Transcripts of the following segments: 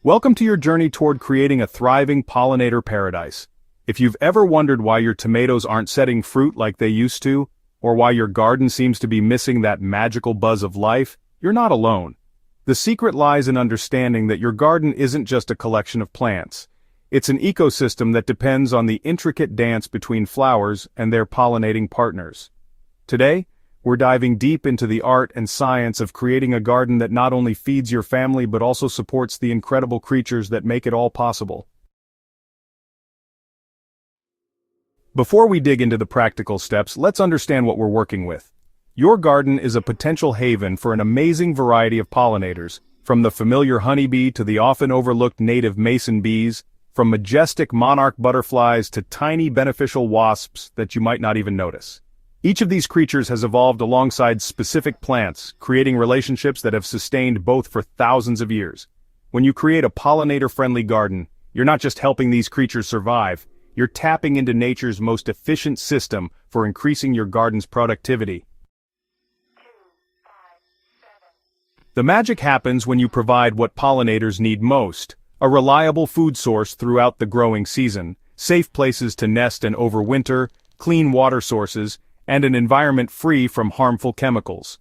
Welcome to your journey toward creating a thriving pollinator paradise. If you've ever wondered why your tomatoes aren't setting fruit like they used to, or why your garden seems to be missing that magical buzz of life, you're not alone. The secret lies in understanding that your garden isn't just a collection of plants. It's an ecosystem that depends on the intricate dance between flowers and their pollinating partners. Today, we're diving deep into the art and science of creating a garden that not only feeds your family but also supports the incredible creatures that make it all possible. Before we dig into the practical steps, let's understand what we're working with. Your garden is a potential haven for an amazing variety of pollinators, from the familiar honeybee to the often overlooked native mason bees, from majestic monarch butterflies to tiny beneficial wasps that you might not even notice. Each of these creatures has evolved alongside specific plants, creating relationships that have sustained both for thousands of years. When you create a pollinator-friendly garden, you're not just helping these creatures survive, you're tapping into nature's most efficient system for increasing your garden's productivity. The magic happens when you provide what pollinators need most: a reliable food source throughout the growing season, safe places to nest and overwinter, clean water sources, and an environment free from harmful chemicals.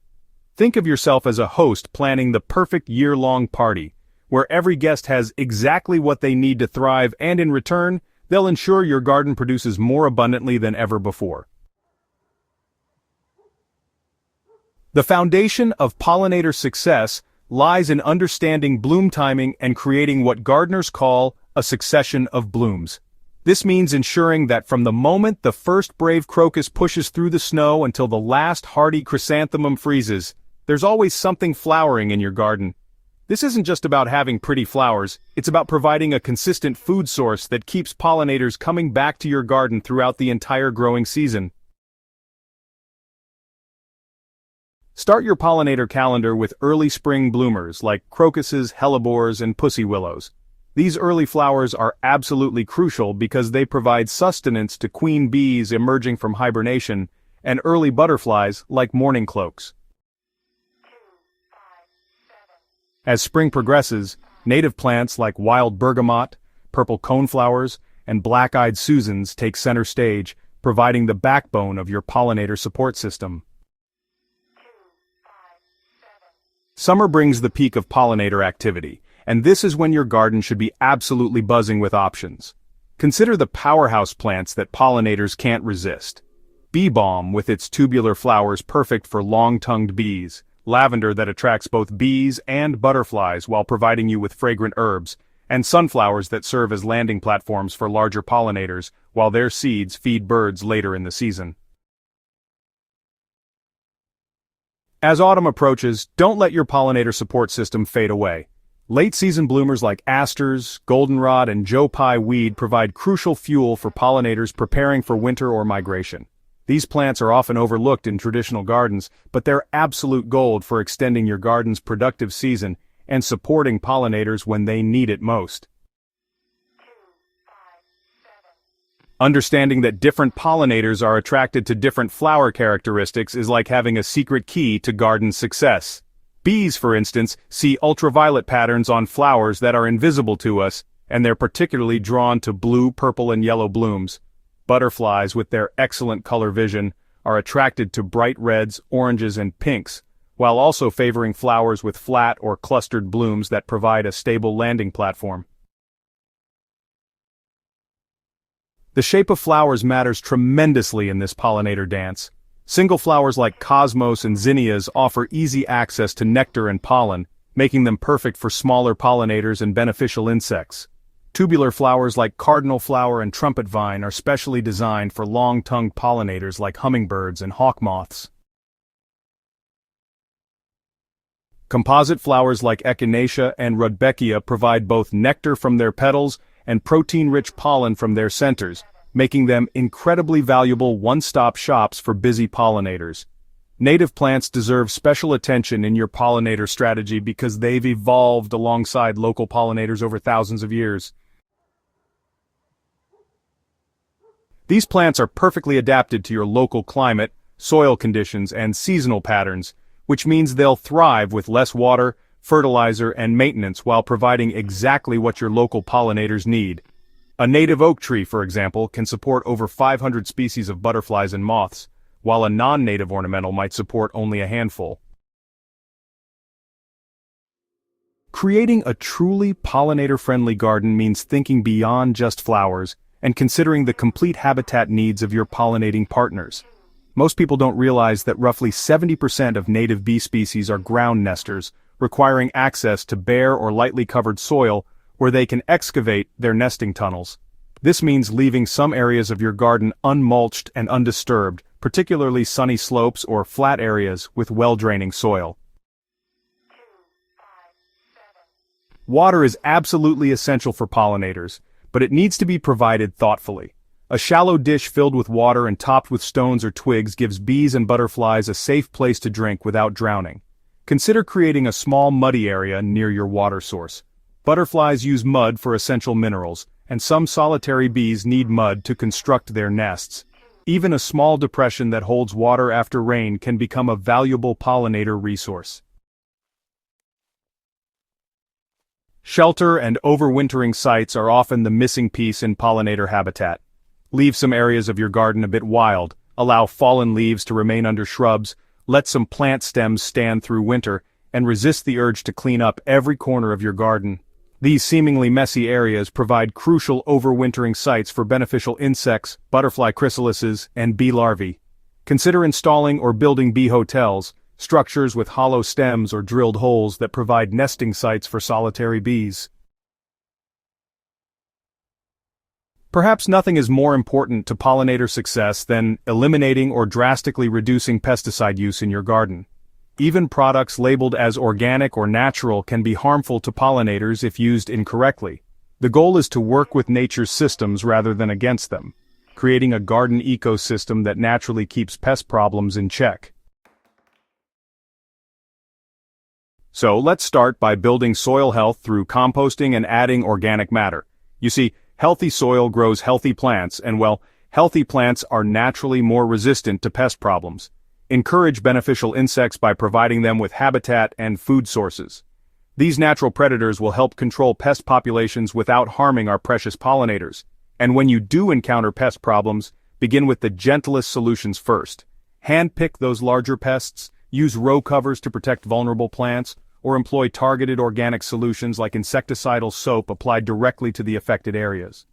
Think of yourself as a host planning the perfect year-long party, where every guest has exactly what they need to thrive, and in return, they'll ensure your garden produces more abundantly than ever before. The foundation of pollinator success lies in understanding bloom timing and creating what gardeners call a succession of blooms. This means ensuring that from the moment the first brave crocus pushes through the snow until the last hardy chrysanthemum freezes, there's always something flowering in your garden. This isn't just about having pretty flowers, it's about providing a consistent food source that keeps pollinators coming back to your garden throughout the entire growing season. Start your pollinator calendar with early spring bloomers like crocuses, hellebores, and pussy willows. These early flowers are absolutely crucial because they provide sustenance to queen bees emerging from hibernation and early butterflies like mourning cloaks. As spring progresses, native plants like wild bergamot, purple coneflowers, and black-eyed Susans take center stage, providing the backbone of your pollinator support system. Summer brings the peak of pollinator activity, and this is when your garden should be absolutely buzzing with options. Consider the powerhouse plants that pollinators can't resist. Bee balm with its tubular flowers perfect for long-tongued bees, lavender that attracts both bees and butterflies while providing you with fragrant herbs, and sunflowers that serve as landing platforms for larger pollinators while their seeds feed birds later in the season. As autumn approaches, don't let your pollinator support system fade away. Late-season bloomers like asters, goldenrod, and Joe Pye weed provide crucial fuel for pollinators preparing for winter or migration. These plants are often overlooked in traditional gardens, but they're absolute gold for extending your garden's productive season and supporting pollinators when they need it most. Understanding that different pollinators are attracted to different flower characteristics is like having a secret key to garden success. Bees, for instance, see ultraviolet patterns on flowers that are invisible to us, and they're particularly drawn to blue, purple, and yellow blooms. Butterflies, with their excellent color vision, are attracted to bright reds, oranges, and pinks, while also favoring flowers with flat or clustered blooms that provide a stable landing platform. The shape of flowers matters tremendously in this pollinator dance. Single flowers like cosmos and zinnias offer easy access to nectar and pollen, making them perfect for smaller pollinators and beneficial insects. Tubular flowers like cardinal flower and trumpet vine are specially designed for long-tongued pollinators like hummingbirds and hawk moths. Composite flowers like echinacea and rudbeckia provide both nectar from their petals and protein-rich pollen from their centers, making them incredibly valuable one-stop shops for busy pollinators. Native plants deserve special attention in your pollinator strategy because they've evolved alongside local pollinators over thousands of years. These plants are perfectly adapted to your local climate, soil conditions, and seasonal patterns, which means they'll thrive with less water, fertilizer, and maintenance while providing exactly what your local pollinators need. A native oak tree, for example, can support over 500 species of butterflies and moths, while a non-native ornamental might support only a handful. Creating a truly pollinator-friendly garden means thinking beyond just flowers and considering the complete habitat needs of your pollinating partners. Most people don't realize that roughly 70% of native bee species are ground nesters, requiring access to bare or lightly covered soil where they can excavate their nesting tunnels. This means leaving some areas of your garden unmulched and undisturbed, particularly sunny slopes or flat areas with well-draining soil. Water is absolutely essential for pollinators, but it needs to be provided thoughtfully. A shallow dish filled with water and topped with stones or twigs gives bees and butterflies a safe place to drink without drowning. Consider creating a small muddy area near your water source. Butterflies use mud for essential minerals, and some solitary bees need mud to construct their nests. Even a small depression that holds water after rain can become a valuable pollinator resource. Shelter and overwintering sites are often the missing piece in pollinator habitat. Leave some areas of your garden a bit wild, allow fallen leaves to remain under shrubs, let some plant stems stand through winter, and resist the urge to clean up every corner of your garden. These seemingly messy areas provide crucial overwintering sites for beneficial insects, butterfly chrysalises, and bee larvae. Consider installing or building bee hotels, structures with hollow stems or drilled holes that provide nesting sites for solitary bees. Perhaps nothing is more important to pollinator success than eliminating or drastically reducing pesticide use in your garden. Even products labeled as organic or natural can be harmful to pollinators if used incorrectly. The goal is to work with nature's systems rather than against them, creating a garden ecosystem that naturally keeps pest problems in check. So let's start by building soil health through composting and adding organic matter. You see, healthy soil grows healthy plants, and well, healthy plants are naturally more resistant to pest problems. Encourage beneficial insects by providing them with habitat and food sources. These natural predators will help control pest populations without harming our precious pollinators. And when you do encounter pest problems, begin with the gentlest solutions first. Hand-pick those larger pests, use row covers to protect vulnerable plants, or employ targeted organic solutions like insecticidal soap applied directly to the affected areas.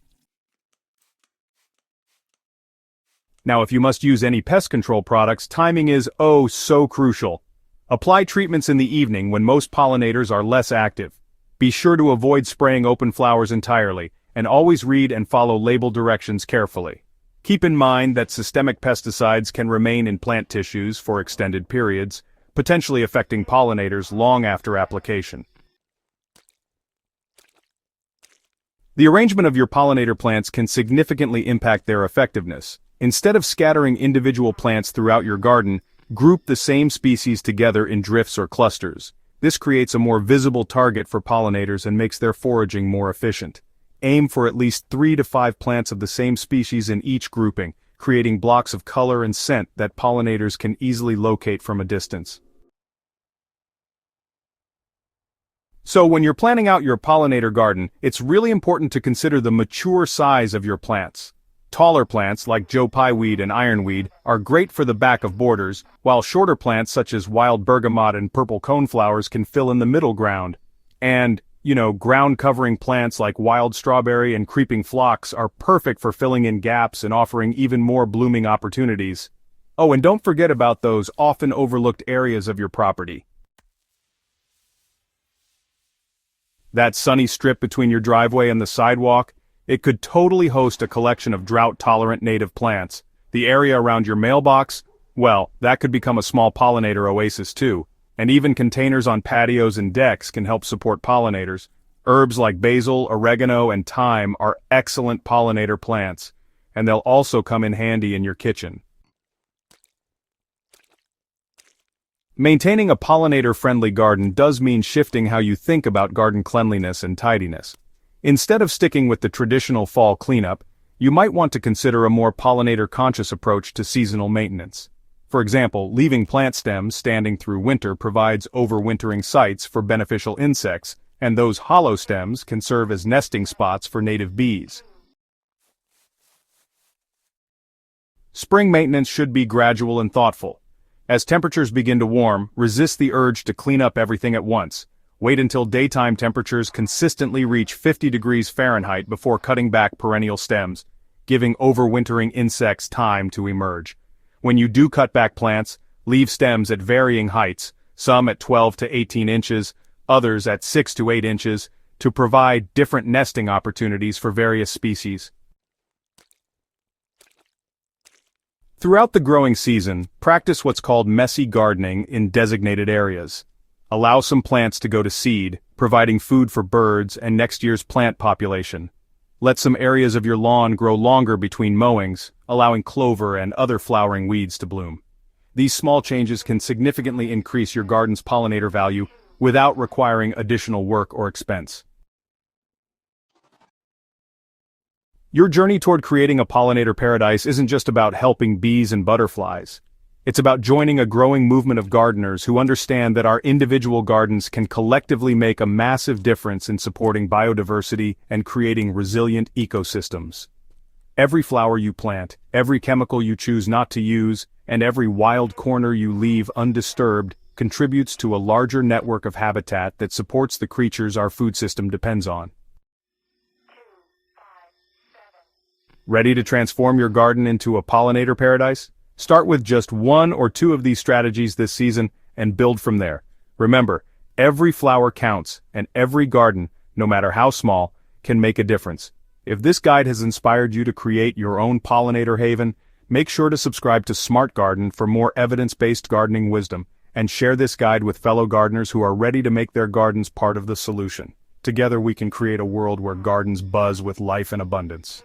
Now, if you must use any pest control products, timing is oh so crucial. Apply treatments in the evening when most pollinators are less active. Be sure to avoid spraying open flowers entirely, and always read and follow label directions carefully. Keep in mind that systemic pesticides can remain in plant tissues for extended periods, potentially affecting pollinators long after application. The arrangement of your pollinator plants can significantly impact their effectiveness. Instead of scattering individual plants throughout your garden, group the same species together in drifts or clusters. This creates a more visible target for pollinators and makes their foraging more efficient. Aim for at least 3 to 5 plants of the same species in each grouping, creating blocks of color and scent that pollinators can easily locate from a distance. So when you're planning out your pollinator garden, it's really important to consider the mature size of your plants. Taller plants like Joe Pye weed and ironweed are great for the back of borders, while shorter plants such as wild bergamot and purple coneflowers can fill in the middle ground. And, ground-covering plants like wild strawberry and creeping phlox are perfect for filling in gaps and offering even more blooming opportunities. Oh, and don't forget about those often overlooked areas of your property. That sunny strip between your driveway and the sidewalk, it could totally host a collection of drought-tolerant native plants. The area around your mailbox, well, that could become a small pollinator oasis too. And even containers on patios and decks can help support pollinators. Herbs like basil, oregano, and thyme are excellent pollinator plants, and they'll also come in handy in your kitchen. Maintaining a pollinator-friendly garden does mean shifting how you think about garden cleanliness and tidiness. Instead of sticking with the traditional fall cleanup, you might want to consider a more pollinator-conscious approach to seasonal maintenance. For example, leaving plant stems standing through winter provides overwintering sites for beneficial insects, and those hollow stems can serve as nesting spots for native bees. Spring maintenance should be gradual and thoughtful. As temperatures begin to warm, resist the urge to clean up everything at once. Wait until daytime temperatures consistently reach 50 degrees Fahrenheit before cutting back perennial stems, giving overwintering insects time to emerge. When you do cut back plants, leave stems at varying heights, some at 12 to 18 inches, others at 6 to 8 inches, to provide different nesting opportunities for various species. Throughout the growing season, practice what's called messy gardening in designated areas. Allow some plants to go to seed, providing food for birds and next year's plant population. Let some areas of your lawn grow longer between mowings, allowing clover and other flowering weeds to bloom. These small changes can significantly increase your garden's pollinator value without requiring additional work or expense. Your journey toward creating a pollinator paradise isn't just about helping bees and butterflies. It's about joining a growing movement of gardeners who understand that our individual gardens can collectively make a massive difference in supporting biodiversity and creating resilient ecosystems. Every flower you plant, every chemical you choose not to use, and every wild corner you leave undisturbed contributes to a larger network of habitat that supports the creatures our food system depends on. Ready to transform your garden into a pollinator paradise? Start with just one or two of these strategies this season and build from there. Remember, every flower counts, and every garden, no matter how small, can make a difference. If this guide has inspired you to create your own pollinator haven, make sure to subscribe to Smart Garden for more evidence-based gardening wisdom, and share this guide with fellow gardeners who are ready to make their gardens part of the solution. Together we can create a world where gardens buzz with life and abundance.